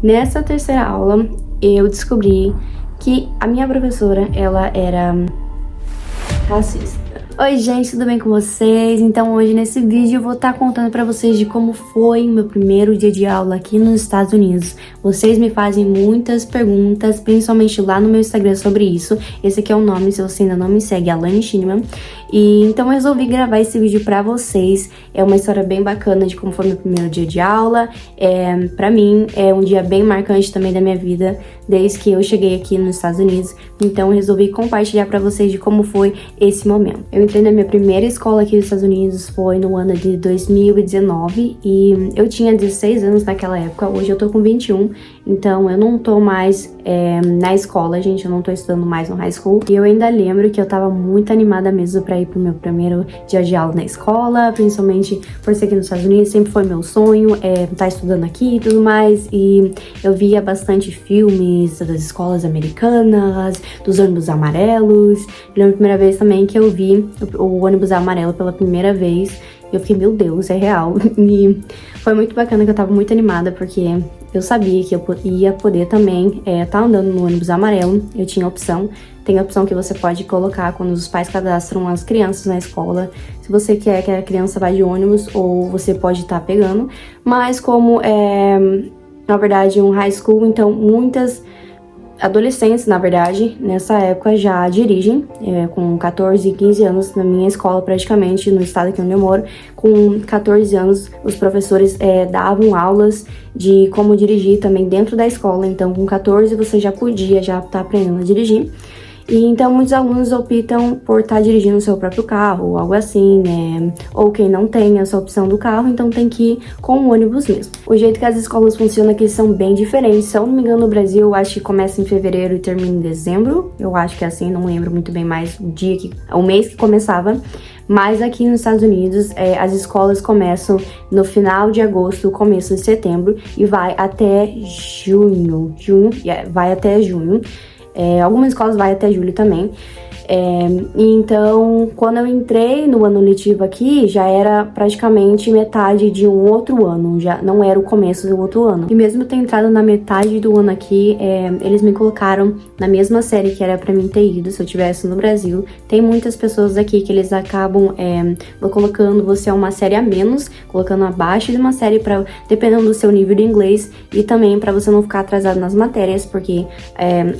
Nessa terceira aula, eu descobri que a minha professora, ela era racista. Oi gente, tudo bem com vocês? Então hoje nesse vídeo eu vou estar contando pra vocês de como foi meu primeiro dia de aula aqui nos Estados Unidos. Vocês me fazem muitas perguntas, principalmente lá no meu Instagram sobre isso. Esse aqui é o nome, se você ainda não me segue, Alane Schiniman. E então eu resolvi gravar esse vídeo pra vocês. É uma história bem bacana de como foi meu primeiro dia de aula. Pra mim é um dia bem marcante também da minha vida, desde que eu cheguei aqui nos Estados Unidos. Então eu resolvi compartilhar pra vocês de como foi esse momento. Eu entrei na minha primeira escola aqui nos Estados Unidos, foi no ano de 2019 e eu tinha 16 anos naquela época. Hoje eu tô com 21, então eu não tô mais na escola, gente, eu não tô estudando mais no high school. E eu ainda lembro que eu tava muito animada mesmo pra ir pro meu primeiro dia de aula na escola, principalmente por ser aqui nos Estados Unidos, sempre foi meu sonho tá estudando aqui e tudo mais. E eu via bastante filmes das escolas americanas, dos ônibus amarelos. Eu lembro a primeira vez também que eu vi o ônibus amarelo pela primeira vez. Eu fiquei, meu Deus, é real. E foi muito bacana, que eu tava muito animada, porque eu sabia que eu ia poder também tá andando no ônibus amarelo. Eu tinha opção. Tem a opção que você pode colocar quando os pais cadastram as crianças na escola. Se você quer que a criança vá de ônibus, ou você pode estar pegando. Mas como na verdade, um high school, então muitas adolescentes, na verdade, nessa época já dirigem, com 14 e 15 anos, na minha escola praticamente, no estado aqui onde eu moro. Com 14 anos, os professores davam aulas de como dirigir também dentro da escola. Então, com 14 você já podia estar aprendendo a dirigir. E então muitos alunos optam por estar dirigindo o seu próprio carro, ou algo assim, né? Ou quem não tem essa opção do carro, então tem que ir com o ônibus mesmo. O jeito que as escolas funcionam aqui são bem diferentes. Se eu não me engano, no Brasil, eu acho que começa em fevereiro e termina em dezembro. Eu acho que é assim, não lembro muito bem mais o mês que começava. Mas aqui nos Estados Unidos, as escolas começam no final de agosto, começo de setembro, e vai até junho. Vai até junho. Algumas escolas vai até julho também. Então, quando eu entrei no ano letivo aqui, já era praticamente metade de um outro ano, já não era o começo do outro ano. E mesmo ter entrado na metade do ano aqui, eles me colocaram na mesma série que era pra mim ter ido se eu tivesse no Brasil. Tem muitas pessoas aqui que eles acabam colocando você a uma série a menos, colocando abaixo de uma série, dependendo do seu nível de inglês, e também pra você não ficar atrasado nas matérias, porque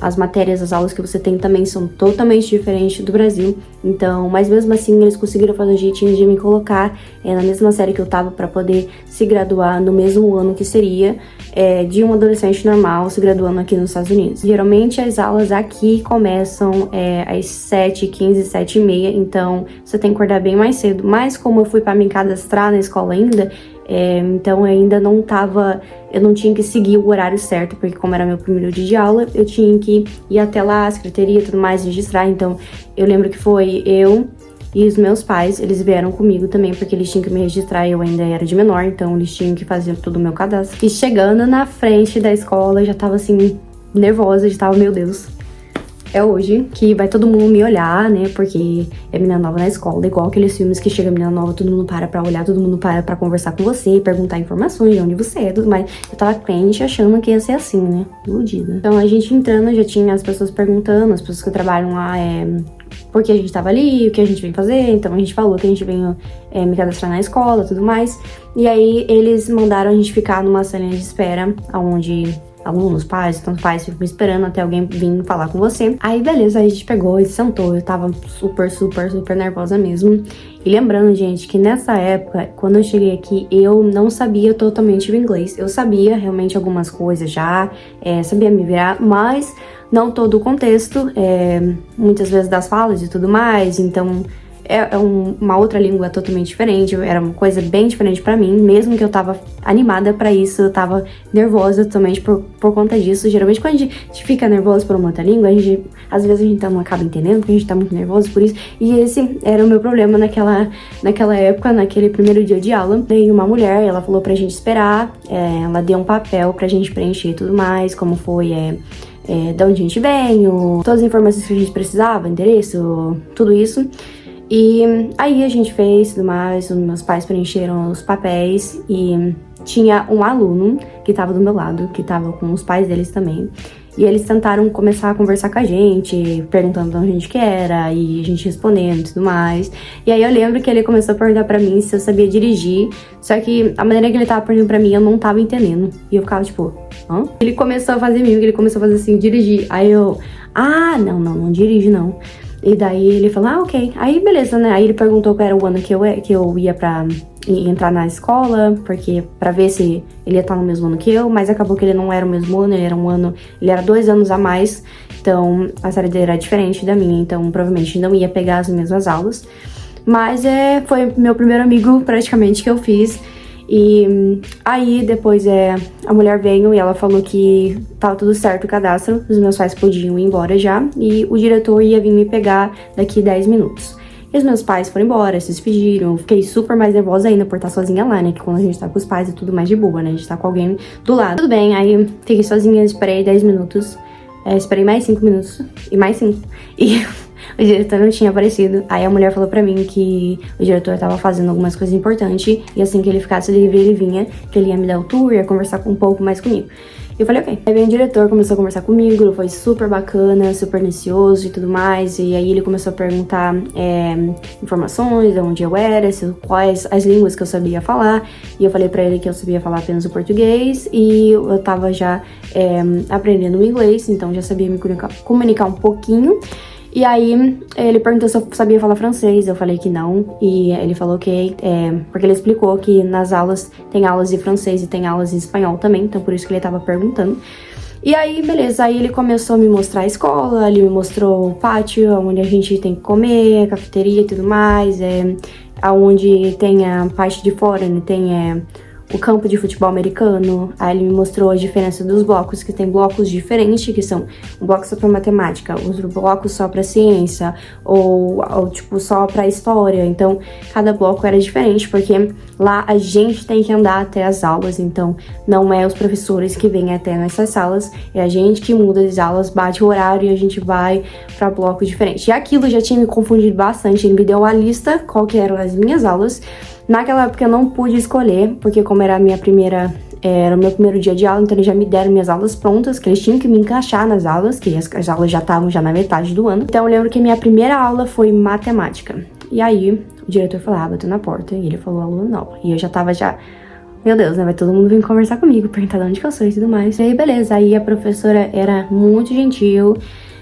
as matérias, as aulas que você tem também são totalmente diferentes do Brasil. Então, mas mesmo assim eles conseguiram fazer um jeitinho de me colocar na mesma série que eu tava, pra poder se graduar no mesmo ano que seria de um adolescente normal se graduando aqui nos Estados Unidos. Geralmente as aulas aqui começam às 7h15, 7h30, então você tem que acordar bem mais cedo. Mas como eu fui pra me cadastrar na escola ainda, então eu ainda não tava, eu não tinha que seguir o horário certo, porque como era meu primeiro dia de aula, eu tinha que ir até lá, a secretaria e tudo mais, registrar. Então eu lembro que foi eu e os meus pais, eles vieram comigo também, porque eles tinham que me registrar, eu ainda era de menor, então eles tinham que fazer todo o meu cadastro. E chegando na frente da escola, eu já tava assim, nervosa, já tava, meu Deus, é hoje que vai todo mundo me olhar, né? Porque é menina nova na escola, igual aqueles filmes que chega menina nova, todo mundo para pra olhar, todo mundo para pra conversar com você, perguntar informações de onde você é, tudo mais. Eu tava crente achando que ia ser assim, né? Iludida. Então a gente entrando, já tinha as pessoas perguntando, as pessoas que trabalham lá, por que a gente tava ali, o que a gente vem fazer. Então a gente falou que a gente veio me cadastrar na escola, tudo mais. E aí eles mandaram a gente ficar numa salinha de espera, onde alunos, pais, tanto pais, ficam esperando até alguém vir falar com você. Aí beleza, aí a gente pegou e sentou. Eu tava super, super, super nervosa mesmo. E lembrando, gente, que nessa época, quando eu cheguei aqui, eu não sabia totalmente o inglês. Eu sabia realmente algumas coisas já, sabia me virar, mas não todo o contexto, muitas vezes das falas e tudo mais. Então uma outra língua totalmente diferente, era uma coisa bem diferente pra mim. Mesmo que eu tava animada pra isso, eu tava nervosa totalmente por conta disso. Geralmente quando a gente fica nervoso por uma outra língua, às vezes a gente não acaba entendendo, porque a gente tá muito nervoso por isso. E esse era o meu problema naquela época, naquele primeiro dia de aula. Veio uma mulher, ela falou pra gente esperar, ela deu um papel pra gente preencher e tudo mais, como foi de onde a gente veio, todas as informações que a gente precisava, endereço, tudo isso. E aí a gente fez tudo mais, os meus pais preencheram os papéis e tinha um aluno que tava do meu lado, que tava com os pais deles também. E eles tentaram começar a conversar com a gente, perguntando de onde a gente que era, e a gente respondendo e tudo mais. E aí eu lembro que ele começou a perguntar pra mim se eu sabia dirigir, só que a maneira que ele tava perguntando pra mim, eu não tava entendendo. E eu ficava tipo, hã? Ele começou a fazer mímica, ele começou a fazer assim, dirigir. Aí eu, não dirige não. E daí ele falou, ok. Aí beleza, né? Aí ele perguntou qual era o ano que eu ia pra entrar na escola, porque pra ver se ele ia estar no mesmo ano que eu, mas acabou que ele não era o mesmo ano, ele era 2 anos a mais, então a série dele era diferente da minha, então provavelmente não ia pegar as mesmas aulas. Mas foi meu primeiro amigo praticamente que eu fiz. E aí depois a mulher veio e ela falou que tava tudo certo o cadastro, os meus pais podiam ir embora já, e o diretor ia vir me pegar daqui 10 minutos. E os meus pais foram embora, se despediram, fiquei super mais nervosa ainda por estar sozinha lá, né, que quando a gente tá com os pais é tudo mais de boa, né, a gente tá com alguém do lado. Tudo bem, aí fiquei sozinha, esperei 10 minutos, esperei mais 5 minutos, e mais 5, e o diretor não tinha aparecido. Aí a mulher falou pra mim que o diretor tava fazendo algumas coisas importantes e assim que ele ficasse livre, ele vinha, que ele ia me dar o tour, ia conversar um pouco mais comigo. Eu falei, ok. Aí veio o diretor, começou a conversar comigo, foi super bacana, super atencioso e tudo mais. E aí ele começou a perguntar informações, de onde eu era, quais as línguas que eu sabia falar. E eu falei pra ele que eu sabia falar apenas o português e eu tava já aprendendo o inglês, então já sabia me comunicar um pouquinho. E aí, ele perguntou se eu sabia falar francês, eu falei que não, e ele falou que, porque ele explicou que nas aulas, tem aulas de francês e tem aulas de espanhol também, então por isso que ele tava perguntando. E aí, beleza, aí ele começou a me mostrar a escola, ele me mostrou o pátio, onde a gente tem que comer, cafeteria e tudo mais, aonde tem a parte de fora, né, tem o campo de futebol americano. Aí ele me mostrou a diferença dos blocos, que tem blocos diferentes, que são um bloco só pra matemática, outro bloco só pra ciência, ou tipo, só pra história. Então, cada bloco era diferente, porque lá a gente tem que andar até as aulas, então não é os professores que vêm até nessas salas, é a gente que muda as aulas, bate o horário e a gente vai pra bloco diferente. E aquilo já tinha me confundido bastante, ele me deu uma lista, qual que eram as minhas aulas. Naquela época eu não pude escolher, porque como era o meu primeiro dia de aula, então eles já me deram minhas aulas prontas, que eles tinham que me encaixar nas aulas, que as aulas já estavam já na metade do ano. Então eu lembro que minha primeira aula foi matemática. E aí o diretor falou, bateu na porta, e ele falou aluno nova. E eu já tava meu Deus, né, vai todo mundo vir conversar comigo, perguntar de onde que eu sou e tudo mais. E aí beleza, aí a professora era muito gentil.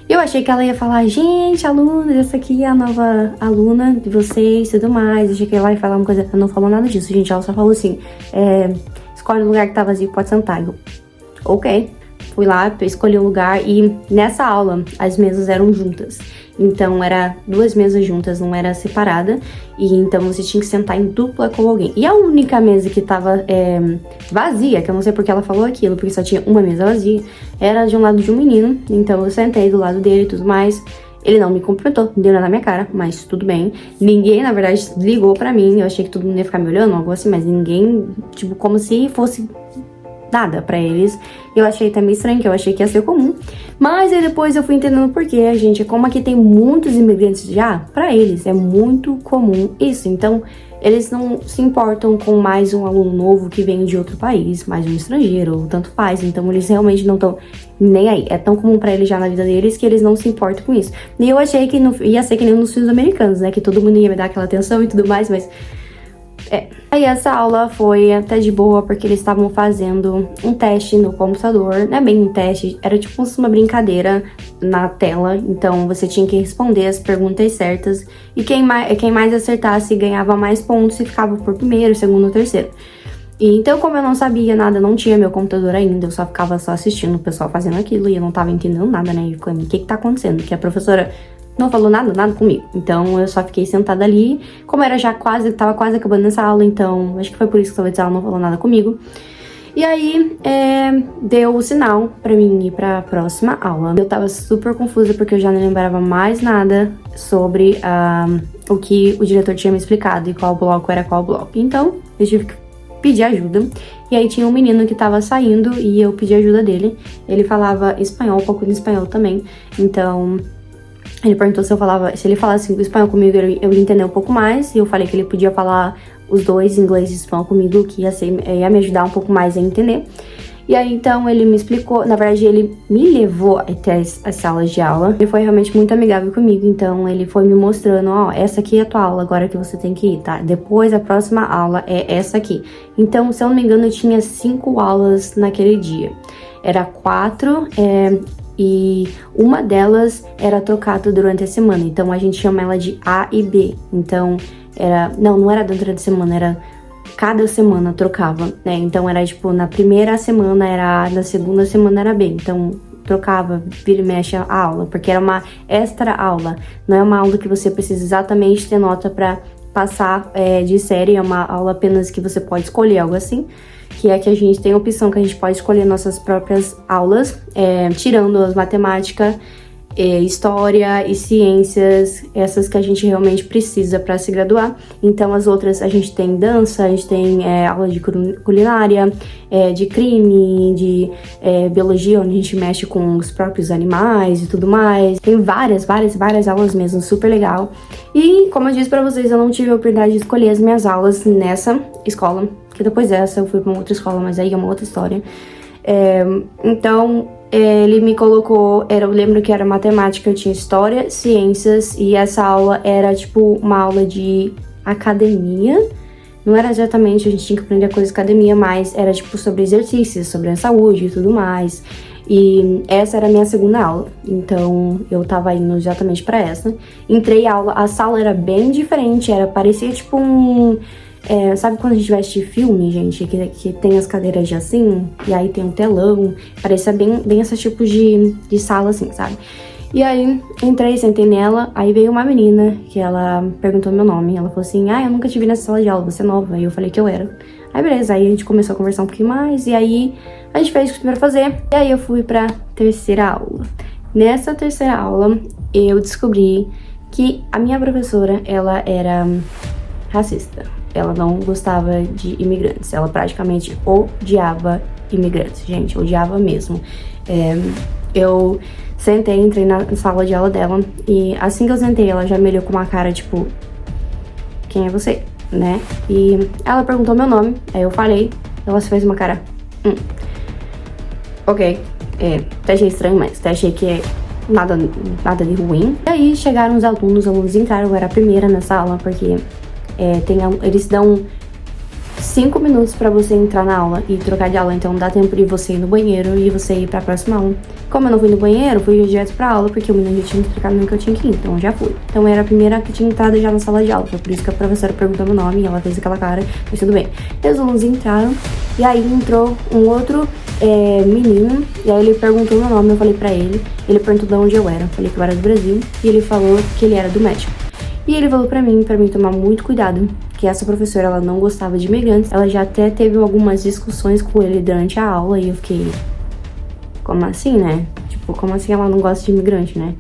Eu achei que ela ia falar, gente, alunos, essa aqui é a nova aluna de vocês e tudo mais. Eu achei que ela ia falar uma coisa, ela não falou nada disso, gente. Ela só falou assim, escolhe um lugar que tá vazio, pode sentar. Eu, ok. Fui lá, escolhi um lugar e nessa aula as mesas eram juntas. Então era 2 mesas juntas, não era separada. E então você tinha que sentar em dupla com alguém. E a única mesa que tava vazia, que eu não sei porque ela falou aquilo, porque só tinha uma mesa vazia, era de um lado de um menino. Então eu sentei do lado dele e tudo mais. Ele não me cumprimentou, não deu nada na minha cara, mas tudo bem. Ninguém, na verdade, ligou pra mim. Eu achei que todo mundo ia ficar me olhando, algo assim, mas ninguém, tipo, como se fosse nada pra eles. Eu achei também estranho, que eu achei que ia ser comum. Mas aí depois eu fui entendendo por quê, gente. Como aqui tem muitos imigrantes já, pra eles é muito comum isso. Então, eles não se importam com mais um aluno novo que vem de outro país, mais um estrangeiro, ou tanto faz. Então, eles realmente não estão nem aí. É tão comum pra eles já na vida deles que eles não se importam com isso. E eu achei que ia ser que nem nos filmes americanos, né? Que todo mundo ia me dar aquela atenção e tudo mais, mas... Aí essa aula foi até de boa, porque eles estavam fazendo um teste no computador, não é bem um teste, era tipo uma brincadeira na tela, então você tinha que responder as perguntas certas, e quem mais acertasse ganhava mais pontos e ficava por primeiro, segundo ou terceiro. E então, como eu não sabia nada, não tinha meu computador ainda, eu só ficava assistindo o pessoal fazendo aquilo, e eu não tava entendendo nada, né, e ficando, o que tá acontecendo? Que a professora não falou nada comigo. Então eu só fiquei sentada ali. Como era tava quase acabando essa aula, então acho que foi por isso que talvez ela não falou nada comigo. E aí deu o sinal pra mim ir pra próxima aula. Eu tava super confusa porque eu já não lembrava mais nada sobre o que o diretor tinha me explicado e qual bloco era qual bloco. Então eu tive que pedir ajuda. E aí tinha um menino que tava saindo e eu pedi ajuda dele. Ele falava espanhol, um pouco de espanhol também. Então... ele perguntou se ele falasse espanhol comigo, eu ia entender um pouco mais. E eu falei que ele podia falar os dois, inglês e espanhol comigo, que ia me ajudar um pouco mais a entender. E aí, então, ele me explicou, na verdade, ele me levou até as salas de aula. Ele foi realmente muito amigável comigo, então ele foi me mostrando, ó, essa aqui é a tua aula agora que você tem que ir, tá? Depois, a próxima aula é essa aqui. Então, se eu não me engano, eu tinha 5 aulas naquele dia. Era 4, e uma delas era trocada durante a semana, então a gente chama ela de A e B. Então, não era durante a semana, era cada semana trocava, né? Então era tipo, na primeira semana era A, na segunda semana era B. Então trocava, vira e mexe a aula, porque era uma extra aula. Não é uma aula que você precisa exatamente ter nota pra passar de série, é uma aula apenas que você pode escolher, algo assim. Que é que a gente tem a opção que a gente pode escolher nossas próprias aulas, tirando as matemática, história e ciências, essas que a gente realmente precisa para se graduar. Então as outras a gente tem dança, a gente tem aula de culinária, de crime, de biologia, onde a gente mexe com os próprios animais e tudo mais. Tem várias aulas mesmo, super legal. E como eu disse para vocês, eu não tive a oportunidade de escolher as minhas aulas nessa escola, que depois dessa eu fui para uma outra escola, mas aí é uma outra história. Então ele me colocou, eu lembro que era matemática, eu tinha história, ciências, e essa aula era tipo uma aula de academia. Não era exatamente, a gente tinha que aprender coisas de academia, mas era tipo sobre exercícios, sobre a saúde e tudo mais. E essa era a minha segunda aula, então eu tava indo exatamente pra essa. Entrei a aula, a sala era bem diferente, parecia tipo sabe quando a gente vai assistir filme, gente, que tem as cadeiras de assim, e aí tem um telão, parecia bem esse tipo de sala assim, sabe? E aí, entrei, sentei nela, aí veio uma menina, que ela perguntou meu nome, ela falou assim, eu nunca te vi nessa sala de aula, você é nova, e eu falei que eu era. Aí beleza, aí a gente começou a conversar um pouquinho mais, e aí a gente fez o que tinha pra fazer, e aí eu fui pra terceira aula. Nessa terceira aula, eu descobri que a minha professora, ela era racista. Ela não gostava de imigrantes, ela praticamente odiava imigrantes, gente, odiava mesmo. Eu sentei, entrei na sala de aula dela, e assim que eu sentei, ela já me olhou com uma cara, tipo, quem é você, né? E ela perguntou meu nome, aí eu falei, ela fez uma cara, ok, até achei estranho, mas até achei que nada de ruim. E aí chegaram os alunos entraram, eu era a primeira nessa aula, porque eles dão 5 minutos pra você entrar na aula e trocar de aula, então dá tempo de você ir no banheiro e você ir pra próxima aula. Como eu não fui no banheiro, fui direto pra aula, porque o menino já tinha me explicado no que eu tinha que ir, então eu já fui. Então eu era a primeira que tinha entrado já na sala de aula, foi por isso que a professora perguntou meu nome e ela fez aquela cara, mas tudo bem. E os alunos entraram, e aí entrou um outro menino, e aí ele perguntou meu nome, eu falei pra ele perguntou de onde eu era, eu falei que eu era do Brasil, e ele falou que ele era do México. E ele falou pra mim tomar muito cuidado, que essa professora, ela não gostava de imigrantes. Ela já até teve algumas discussões com ele durante a aula, e eu fiquei, como assim, né? Tipo, como assim ela não gosta de imigrante, né?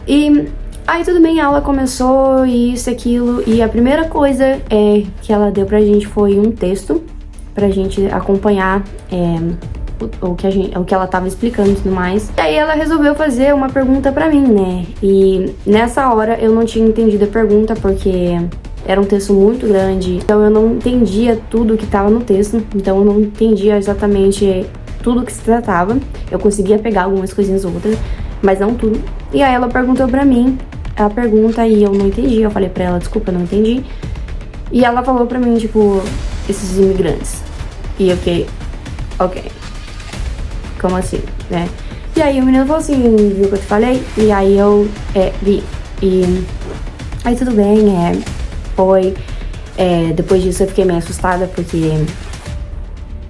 E aí tudo bem, a aula começou, isso, aquilo, e a primeira coisa que ela deu pra gente foi um texto pra gente acompanhar o que ela tava explicando e tudo mais. E aí ela resolveu fazer uma pergunta pra mim, né? E nessa hora eu não tinha entendido a pergunta, porque era um texto muito grande, então eu não entendia tudo que tava no texto, então eu não entendia exatamente tudo que se tratava. Eu conseguia pegar algumas coisinhas ou outras, mas não tudo. E aí ela perguntou pra mim a pergunta e eu não entendi. Eu falei pra ela, desculpa, eu não entendi. E ela falou pra mim, tipo, esses imigrantes. E eu fiquei, ok, como assim, né? E aí o menino falou assim, viu o que eu te falei? E aí eu vi. E aí tudo bem, foi. Depois disso eu fiquei meio assustada, porque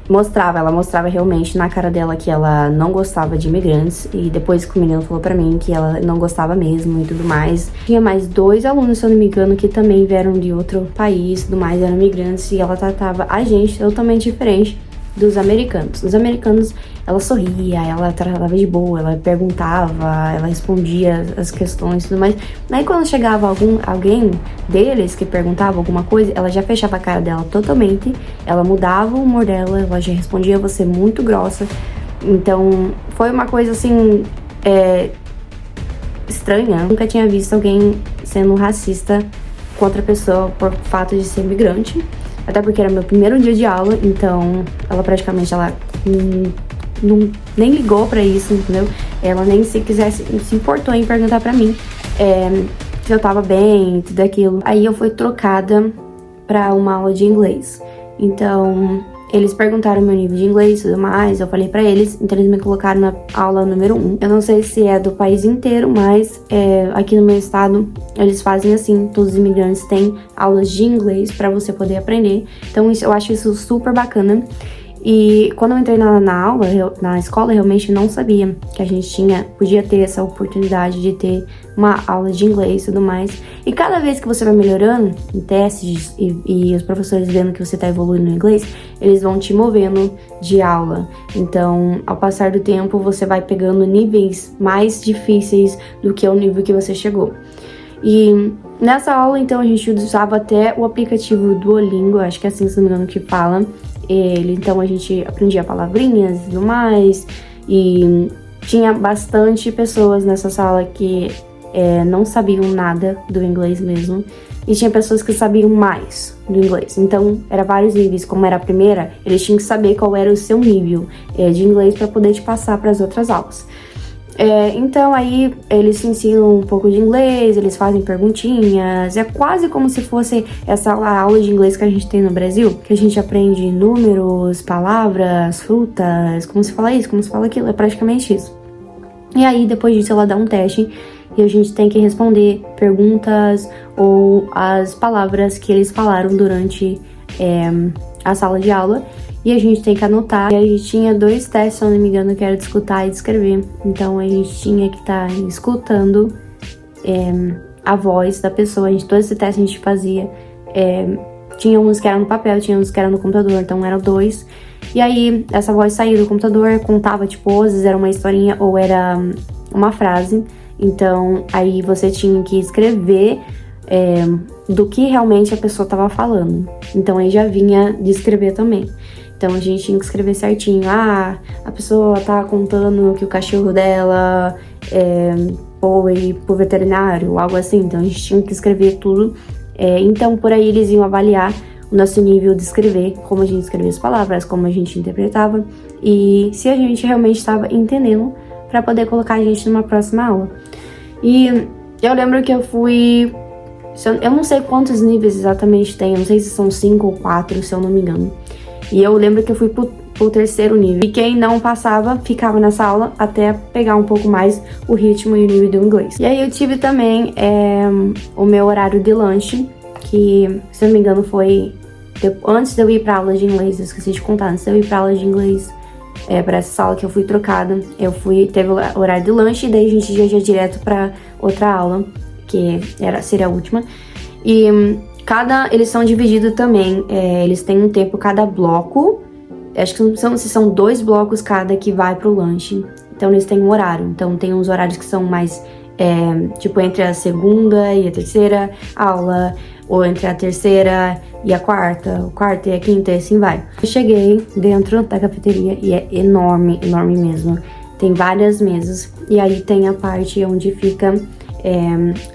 ela mostrava realmente na cara dela que ela não gostava de imigrantes. E depois que o menino falou pra mim que ela não gostava mesmo e tudo mais. Tinha mais 2 alunos, se eu não me engano, que também vieram de outro país e tudo mais, eram imigrantes. E ela tratava a gente totalmente diferente dos americanos. Os americanos, ela sorria, ela tratava de boa, ela perguntava, ela respondia as questões e tudo mais. Aí quando chegava alguém deles que perguntava alguma coisa, ela já fechava a cara dela totalmente, ela mudava o humor dela, ela já respondia você muito grossa. Então foi uma coisa assim estranha. Eu nunca tinha visto alguém sendo racista contra a pessoa por fato de ser imigrante. até porque era meu primeiro dia de aula, então ela praticamente, nem ligou pra isso, entendeu? Ela nem se importou em perguntar pra mim se eu tava bem, tudo aquilo. Aí eu fui trocada pra uma aula de inglês. Então, eles perguntaram meu nível de inglês e tudo mais, eu falei pra eles, então eles me colocaram na aula número 1. Eu não sei se é do país inteiro, mas aqui no meu estado eles fazem assim, todos os imigrantes têm aulas de inglês pra você poder aprender. Então eu acho isso super bacana. E quando eu entrei na aula, na escola, eu realmente não sabia que a gente podia ter essa oportunidade de ter uma aula de inglês e tudo mais. E cada vez que você vai melhorando em testes e os professores vendo que você tá evoluindo no inglês, eles vão te movendo de aula. Então, ao passar do tempo, você vai pegando níveis mais difíceis do que o nível que você chegou. E nessa aula, então, a gente usava até o aplicativo Duolingo, acho que é assim, se não me engano, que fala. Então a gente aprendia palavrinhas e tudo mais, e tinha bastante pessoas nessa sala que não sabiam nada do inglês mesmo, e tinha pessoas que sabiam mais do inglês. Então era vários níveis. Como era a primeira, eles tinham que saber qual era o seu nível de inglês para poder te passar para as outras aulas. Então aí eles te ensinam um pouco de inglês, eles fazem perguntinhas, é quase como se fosse essa aula de inglês que a gente tem no Brasil, que a gente aprende números, palavras, frutas, como se fala isso, como se fala aquilo, é praticamente isso. E aí depois disso ela dá um teste e a gente tem que responder perguntas ou as palavras que eles falaram durante a sala de aula. E a gente tem que anotar. E a gente tinha 2 testes, se eu não me engano, que era de escutar e de escrever. Então a gente tinha que estar escutando a voz da pessoa. Todo esse teste a gente fazia. Tinha uns que eram no papel, tinha uns que eram no computador, então eram 2. E aí essa voz saía do computador, contava, tipo, às vezes era uma historinha ou era uma frase. Então aí você tinha que escrever do que realmente a pessoa estava falando. Então aí já vinha de escrever também. Então a gente tinha que escrever certinho. A pessoa tá contando que o cachorro dela foi pro veterinário, algo assim. Então a gente tinha que escrever tudo. Então por aí eles iam avaliar o nosso nível de escrever, como a gente escrevia as palavras, como a gente interpretava e se a gente realmente estava entendendo para poder colocar a gente numa próxima aula. E eu lembro que eu fui... Eu não sei quantos níveis exatamente tem, eu não sei se são 5 ou 4, se eu não me engano. E eu lembro que eu fui pro 3º nível. E quem não passava, ficava nessa aula até pegar um pouco mais o ritmo e o nível do inglês. E aí eu tive também o meu horário de lanche, que, se eu não me engano, foi antes de eu ir pra aula de inglês. Eu esqueci de contar, antes de eu ir pra aula de inglês, pra essa sala que eu fui trocada, teve o horário de lanche, e daí a gente ia direto pra outra aula, que seria a última. E eles são divididos também, eles têm um tempo cada bloco, acho que são 2 blocos cada que vai pro lanche, então eles têm um horário. Então tem uns horários que são mais, tipo, entre a segunda e a terceira aula, ou entre a terceira e a quarta, e a quinta, e assim vai. Eu cheguei dentro da cafeteria e é enorme, enorme mesmo. Tem várias mesas, e aí tem a parte onde fica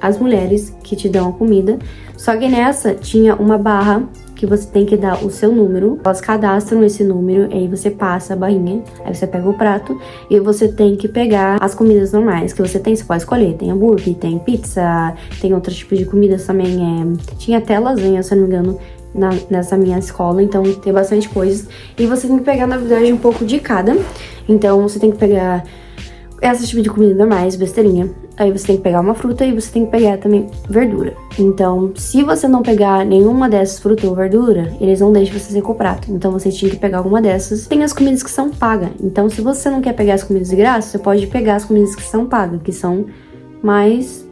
as mulheres que te dão a comida. Só que nessa tinha uma barra que você tem que dar o seu número. Elas cadastram esse número, e aí você passa a barrinha, aí você pega o prato e você tem que pegar as comidas normais que você tem. Você pode escolher, tem hambúrguer, tem pizza, tem outros tipos de comidas também. Tinha até lasanha, se eu não me engano, nessa minha escola, então tem bastante coisas. E você tem que pegar, na verdade, um pouco de cada. Então você tem que pegar esse tipo de comida normais, besteirinha. Aí você tem que pegar uma fruta e você tem que pegar também verdura. Então, se você não pegar nenhuma dessas, fruta ou verdura, eles não deixam você ser com o prato. Então você tinha que pegar alguma dessas. Tem as comidas que são pagas. Então, se você não quer pegar as comidas de graça, você pode pegar as comidas que são pagas, que são mais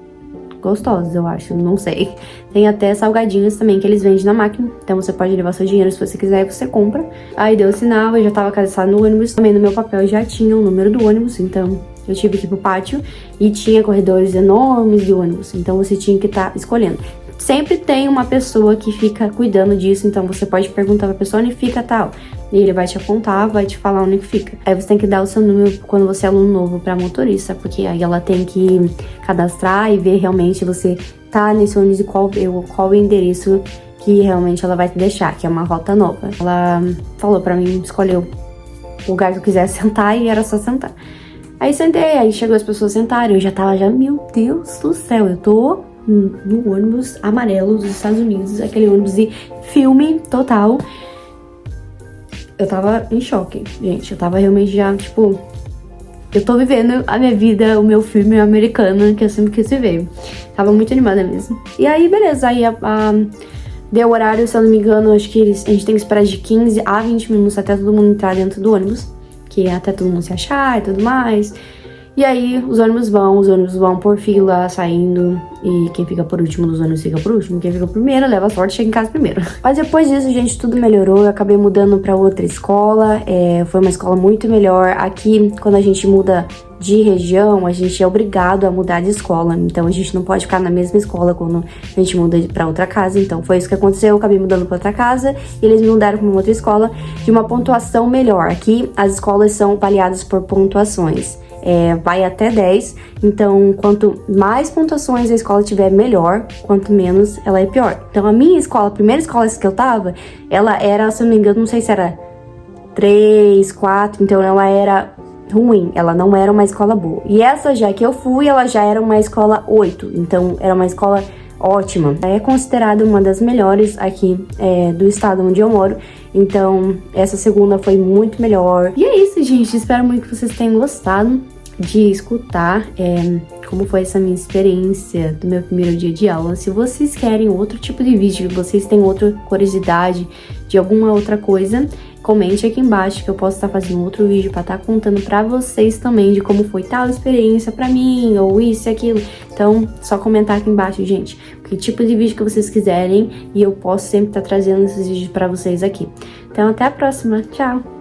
gostosas, eu acho, não sei. Tem até salgadinhos também que eles vendem na máquina, então você pode levar seu dinheiro se você quiser e você compra. Aí deu o sinal, eu já tava cadastrado no ônibus, também no meu papel já tinha o número do ônibus, então eu tive que ir pro pátio e tinha corredores enormes de ônibus, então você tinha que estar escolhendo. Sempre tem uma pessoa que fica cuidando disso, então você pode perguntar pra pessoa onde fica tal, e ele vai te apontar, vai te falar onde fica. Aí você tem que dar o seu número quando você é aluno novo pra motorista, porque aí ela tem que cadastrar e ver realmente você tá nesse ônibus e qual o endereço que realmente ela vai te deixar, que é uma rota nova. Ela falou pra mim escolher o lugar que eu quisesse sentar e era só sentar. Aí sentei, aí chegou as pessoas sentarem, eu já tava meu Deus do céu, eu tô no ônibus amarelo dos Estados Unidos, aquele ônibus de filme total. Eu tava em choque, gente, eu tava realmente já, tipo, eu tô vivendo a minha vida, o meu filme americano que eu sempre quis viver. Tava muito animada mesmo. E aí, beleza, aí deu o horário, se eu não me engano, acho que a gente tem que esperar de 15 a 20 minutos até todo mundo entrar dentro do ônibus, que é até todo mundo se achar e tudo mais. E aí, os ônibus vão por fila, saindo, e quem fica por último dos ônibus fica por último, quem fica primeiro leva a sorte, chega em casa primeiro. Mas depois disso, gente, tudo melhorou, eu acabei mudando pra outra escola, foi uma escola muito melhor. Aqui, quando a gente muda de região, a gente é obrigado a mudar de escola, então a gente não pode ficar na mesma escola quando a gente muda pra outra casa. Então foi isso que aconteceu, eu acabei mudando pra outra casa e eles me mudaram pra uma outra escola de uma pontuação melhor. Aqui as escolas são avaliadas por pontuações, vai até 10, então quanto mais pontuações a escola tiver, melhor, quanto menos ela é pior. Então a minha escola, a primeira escola que eu tava, ela era, se eu não me engano, não sei se era 3, 4, então ela era ruim, ela não era uma escola boa. E essa já que eu fui, ela já era uma escola 8, então era uma escola ótima. É considerada uma das melhores aqui do estado onde eu moro, então essa segunda foi muito melhor. E é isso, gente, espero muito que vocês tenham gostado de escutar como foi essa minha experiência do meu primeiro dia de aula. Se vocês querem outro tipo de vídeo, vocês têm outra curiosidade de alguma outra coisa, comente aqui embaixo que eu posso estar fazendo outro vídeo para estar contando para vocês também de como foi tal experiência para mim, ou isso e aquilo. Então, só comentar aqui embaixo, gente, que tipo de vídeo que vocês quiserem, e eu posso sempre estar trazendo esses vídeos para vocês aqui. Então, até a próxima. Tchau!